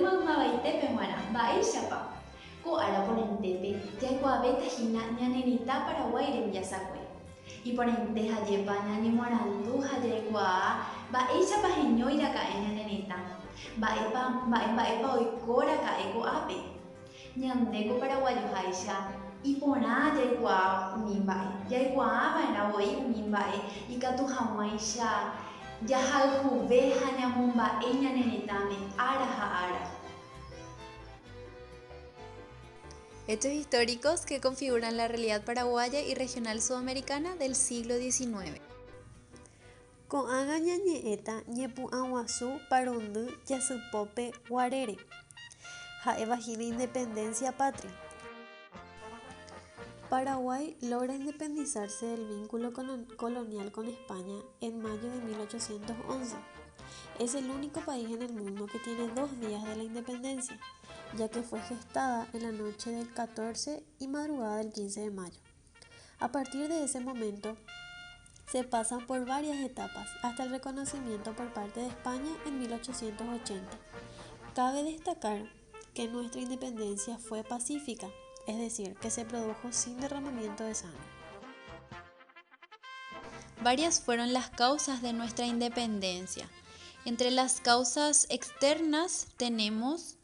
Mamabaitepe mara, Baishapa. Ko ara ponentepe, Yaikuabeta hina ñanerita Paraguay rembiasakue. Y ponente hayepa ñani morandu hayekua, Baishapa heñoira kae ñanerita. Baepa oikora kae ko ape. Ñandeko paraguayo haisha. Iporã jaikuaa umimbae. Jaikuaava'erã voi umimbae ikatu hag̃uáicha jahayhuve ha ñamomba'e ñane retãme ára ha ára. Hechos históricos que configuran la realidad paraguaya y regional sudamericana del siglo XIX. Ko'ág̃a ñañe'ẽta ñepu'ã guasu Parundy Jasypópe Guarére. Ha'evahína independencia patria. Paraguay logra independizarse del vínculo colonial con España en mayo de 1811. Es el único país en el mundo que tiene 2 días de la independencia, ya que fue gestada en la noche del 14 y madrugada del 15 de mayo. A partir de ese momento, se pasan por varias etapas hasta el reconocimiento por parte de España en 1880. Cabe destacar que nuestra independencia fue pacífica, es decir, que se produjo sin derramamiento de sangre. Varias fueron las causas de nuestra independencia. Entre las causas externas tenemos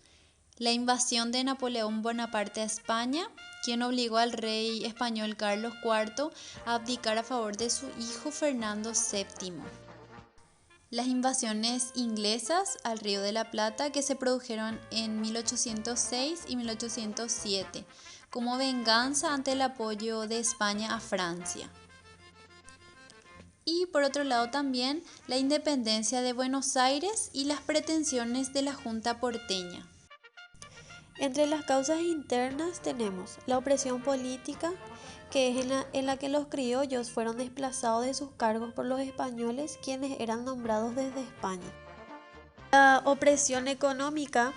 la invasión de Napoleón Bonaparte a España, quien obligó al rey español Carlos IV a abdicar a favor de su hijo Fernando VII. Las invasiones inglesas al Río de la Plata, que se produjeron en 1806 y 1807 como venganza ante el apoyo de España a Francia. Y por otro lado también la independencia de Buenos Aires y las pretensiones de la Junta porteña. Entre las causas internas tenemos la opresión política, que es en la que los criollos fueron desplazados de sus cargos por los españoles, quienes eran nombrados desde España. La opresión económica,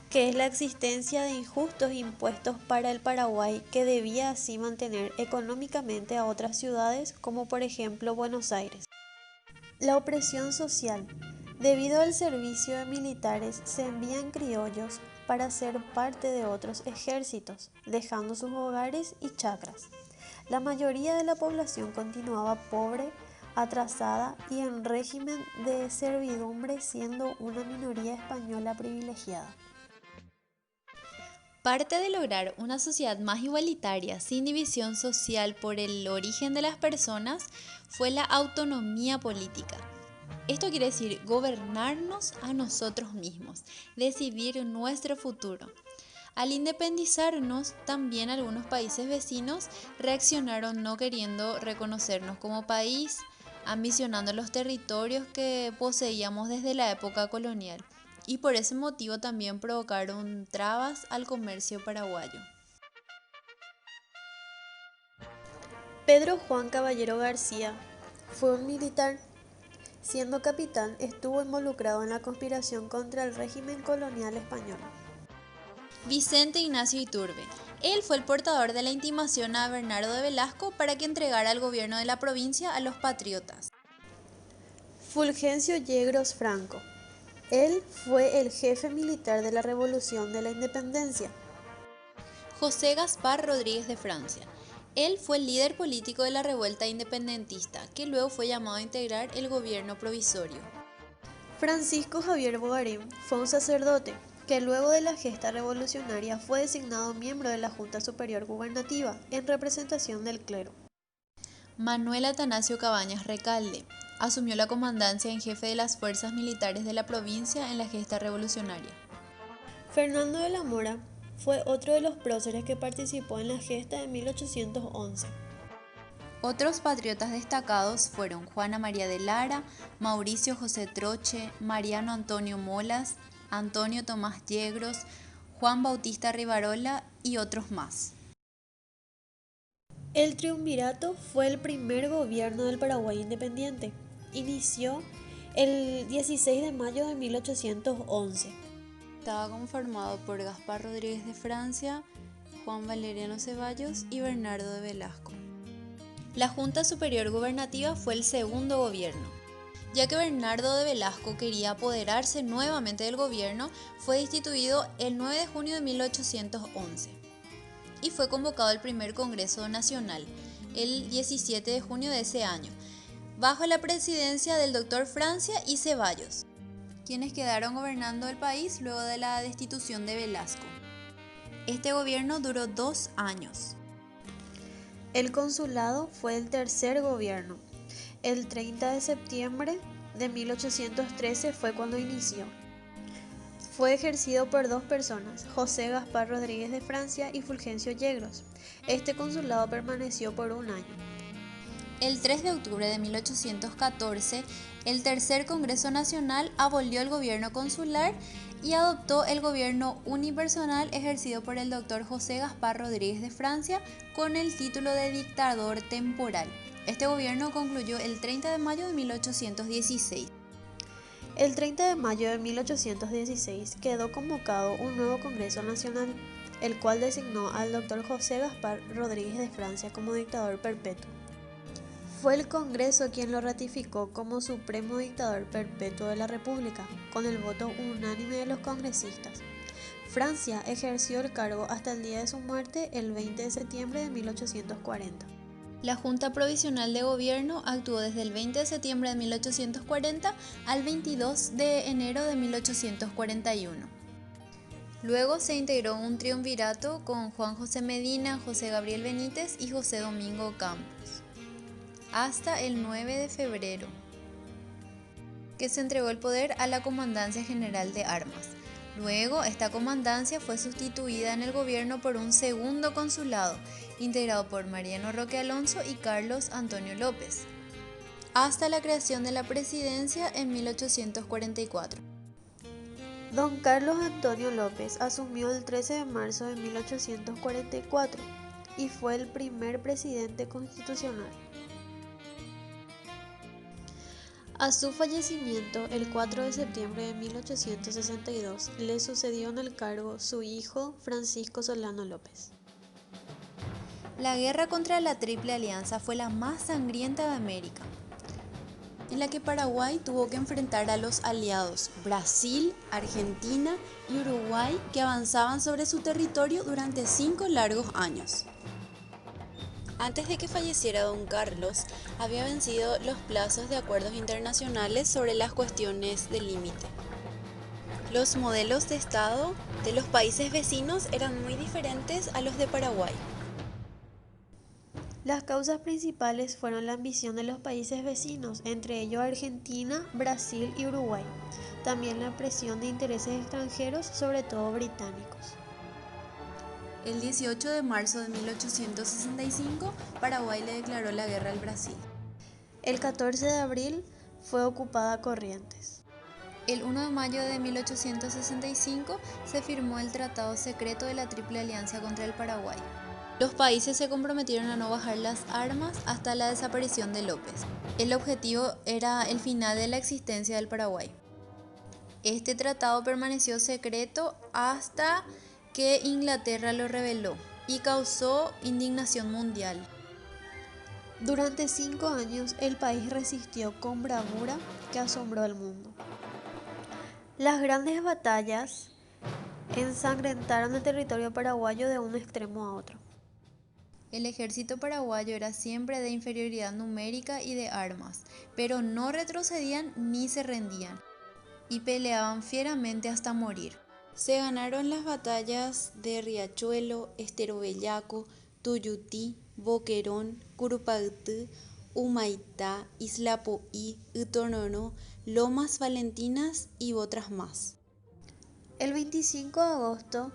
que es la existencia de injustos impuestos para el Paraguay, que debía así mantener económicamente a otras ciudades, como por ejemplo Buenos Aires. La opresión social. Debido al servicio de militares, se envían criollos para ser parte de otros ejércitos, dejando sus hogares y chacras. La mayoría de la población continuaba pobre, atrasada y en régimen de servidumbre, siendo una minoría española privilegiada. Parte de lograr una sociedad más igualitaria, sin división social por el origen de las personas, fue la autonomía política. Esto quiere decir gobernarnos a nosotros mismos, decidir nuestro futuro. Al independizarnos, también algunos países vecinos reaccionaron no queriendo reconocernos como país, ambicionando los territorios que poseíamos desde la época colonial. Y por ese motivo también provocaron trabas al comercio paraguayo. Pedro Juan Caballero García fue un militar. Siendo capitán, estuvo involucrado en la conspiración contra el régimen colonial español. Vicente Ignacio Iturbe. Él fue el portador de la intimación a Bernardo de Velasco para que entregara el gobierno de la provincia a los patriotas. Fulgencio Yegros Franco. Él fue el jefe militar de la Revolución de la Independencia. José Gaspar Rodríguez de Francia. Él fue el líder político de la revuelta independentista, que luego fue llamado a integrar el gobierno provisorio. Francisco Javier Bogarín fue un sacerdote que luego de la gesta revolucionaria fue designado miembro de la Junta Superior Gubernativa en representación del clero. Manuel Atanasio Cabañas Recalde asumió la comandancia en jefe de las fuerzas militares de la provincia en la gesta revolucionaria. Fernando de la Mora fue otro de los próceres que participó en la gesta de 1811. Otros patriotas destacados fueron Juana María de Lara, Mauricio José Troche, Mariano Antonio Molas, Antonio Tomás Yegros, Juan Bautista Rivarola y otros más. El triunvirato fue el primer gobierno del Paraguay independiente. Inició el 16 de mayo de 1811. Estaba conformado por Gaspar Rodríguez de Francia, Juan Valeriano Ceballos y Bernardo de Velasco. La Junta Superior Gubernativa fue el segundo gobierno. Ya que Bernardo de Velasco quería apoderarse nuevamente del gobierno, fue destituido el 9 de junio de 1811 y fue convocado el primer Congreso Nacional el 17 de junio de ese año, bajo la presidencia del doctor Francia y Ceballos, quienes quedaron gobernando el país luego de la destitución de Velasco. Este gobierno duró 2 años. El consulado fue el tercer gobierno. El 30 de septiembre de 1813 fue cuando inició. Fue ejercido por 2 personas, José Gaspar Rodríguez de Francia y Fulgencio Yegros. Este consulado permaneció por 1 año. El 3 de octubre de 1814, el Tercer Congreso Nacional abolió el gobierno consular y adoptó el gobierno unipersonal ejercido por el doctor José Gaspar Rodríguez de Francia con el título de dictador temporal. Este gobierno concluyó el 30 de mayo de 1816. El 30 de mayo de 1816 quedó convocado un nuevo Congreso Nacional, el cual designó al doctor José Gaspar Rodríguez de Francia como dictador perpetuo. Fue el Congreso quien lo ratificó como supremo dictador perpetuo de la República, con el voto unánime de los congresistas. Francia ejerció el cargo hasta el día de su muerte, el 20 de septiembre de 1840. La Junta Provisional de Gobierno actuó desde el 20 de septiembre de 1840 al 22 de enero de 1841. Luego se integró un triunvirato con Juan José Medina, José Gabriel Benítez y José Domingo Campos, hasta el 9 de febrero, que se entregó el poder a la Comandancia General de Armas. Luego, esta comandancia fue sustituida en el gobierno por un segundo consulado, integrado por Mariano Roque Alonso y Carlos Antonio López, hasta la creación de la presidencia en 1844. Don Carlos Antonio López asumió el 13 de marzo de 1844 y fue el primer presidente constitucional. A su fallecimiento, el 4 de septiembre de 1862, le sucedió en el cargo su hijo Francisco Solano López. La guerra contra la Triple Alianza fue la más sangrienta de América, en la que Paraguay tuvo que enfrentar a los aliados Brasil, Argentina y Uruguay, que avanzaban sobre su territorio durante 5 largos años. Antes de que falleciera don Carlos, había vencido los plazos de acuerdos internacionales sobre las cuestiones de límite. Los modelos de Estado de los países vecinos eran muy diferentes a los de Paraguay. Las causas principales fueron la ambición de los países vecinos, entre ellos Argentina, Brasil y Uruguay. También la presión de intereses extranjeros, sobre todo británicos. El 18 de marzo de 1865, Paraguay le declaró la guerra al Brasil. El 14 de abril fue ocupada Corrientes. El 1 de mayo de 1865 se firmó el Tratado Secreto de la Triple Alianza contra el Paraguay. Los países se comprometieron a no bajar las armas hasta la desaparición de López. El objetivo era el final de la existencia del Paraguay. Este tratado permaneció secreto hasta que Inglaterra lo reveló y causó indignación mundial. Durante 5 años el país resistió con bravura que asombró al mundo. Las grandes batallas ensangrentaron el territorio paraguayo de un extremo a otro. El ejército paraguayo era siempre de inferioridad numérica y de armas, pero no retrocedían ni se rendían, y peleaban fieramente hasta morir. Se ganaron las batallas de Riachuelo, Estero Bellaco, Tuyutí, Boquerón, Curupaytí, Humaitá, Isla Poí, Utononó, Lomas Valentinas y otras más. El 25 de agosto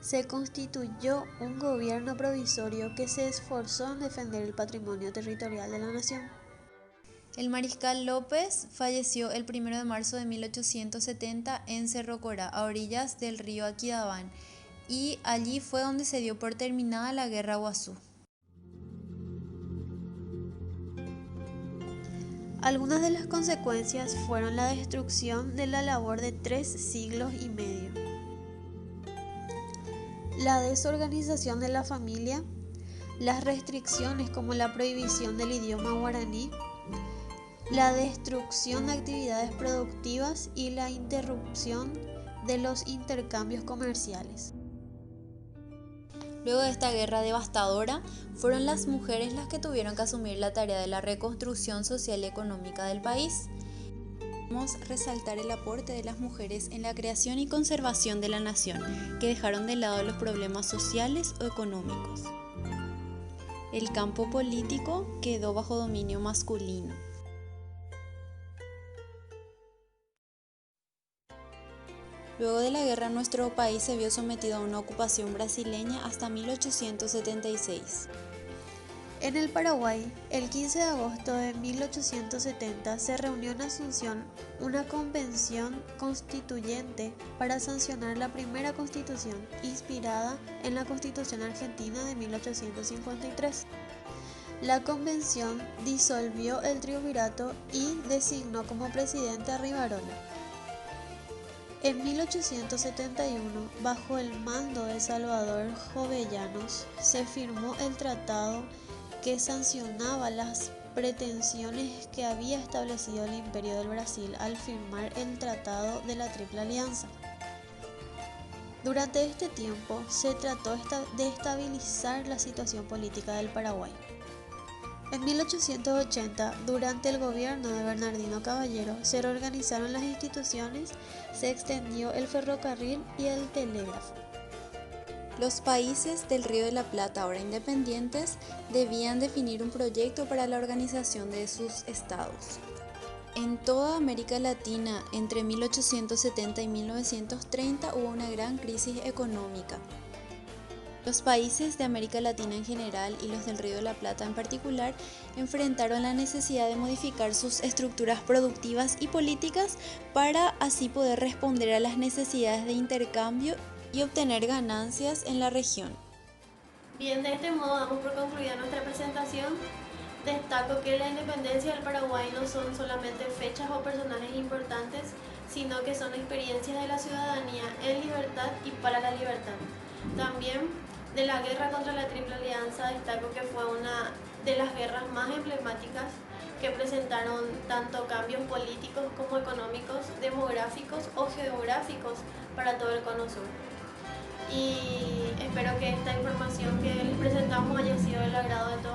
se constituyó un gobierno provisorio que se esforzó en defender el patrimonio territorial de la nación. El mariscal López falleció el 1 de marzo de 1870 en Cerro Corá, a orillas del río Aquidabán, y allí fue donde se dio por terminada la Guerra Guazú. Algunas de las consecuencias fueron la destrucción de la labor de 3 siglos y medio, la desorganización de la familia, las restricciones como la prohibición del idioma guaraní, la destrucción de actividades productivas y la interrupción de los intercambios comerciales. Luego de esta guerra devastadora, fueron las mujeres las que tuvieron que asumir la tarea de la reconstrucción social y económica del país. Queremos resaltar el aporte de las mujeres en la creación y conservación de la nación, que dejaron de lado los problemas sociales o económicos. El campo político quedó bajo dominio masculino. Luego de la guerra, nuestro país se vio sometido a una ocupación brasileña hasta 1876. En el Paraguay, el 15 de agosto de 1870 se reunió en Asunción una convención constituyente para sancionar la primera constitución, inspirada en la Constitución Argentina de 1853. La convención disolvió el triunvirato y designó como presidente a Rivarola. En 1871, bajo el mando de Salvador Jovellanos, se firmó el tratado que sancionaba las pretensiones que había establecido el Imperio del Brasil al firmar el Tratado de la Triple Alianza. Durante este tiempo se trató de estabilizar la situación política del Paraguay. En 1880, durante el gobierno de Bernardino Caballero, se reorganizaron las instituciones, se extendió el ferrocarril y el telégrafo. Los países del Río de la Plata, ahora independientes, debían definir un proyecto para la organización de sus estados. En toda América Latina, entre 1870 y 1930, hubo una gran crisis económica. Los países de América Latina en general y los del Río de la Plata en particular enfrentaron la necesidad de modificar sus estructuras productivas y políticas para así poder responder a las necesidades de intercambio y obtener ganancias en la región. Bien, de este modo damos por concluida nuestra presentación. Destaco que la independencia del Paraguay no son solamente fechas o personajes importantes, sino que son experiencias de la ciudadanía en libertad y para la libertad. También de la guerra contra la Triple Alianza destaco que fue una de las guerras más emblemáticas que presentaron tanto cambios políticos como económicos, demográficos o geográficos para todo el Cono Sur. Y espero que esta información que les presentamos haya sido del agrado de todos.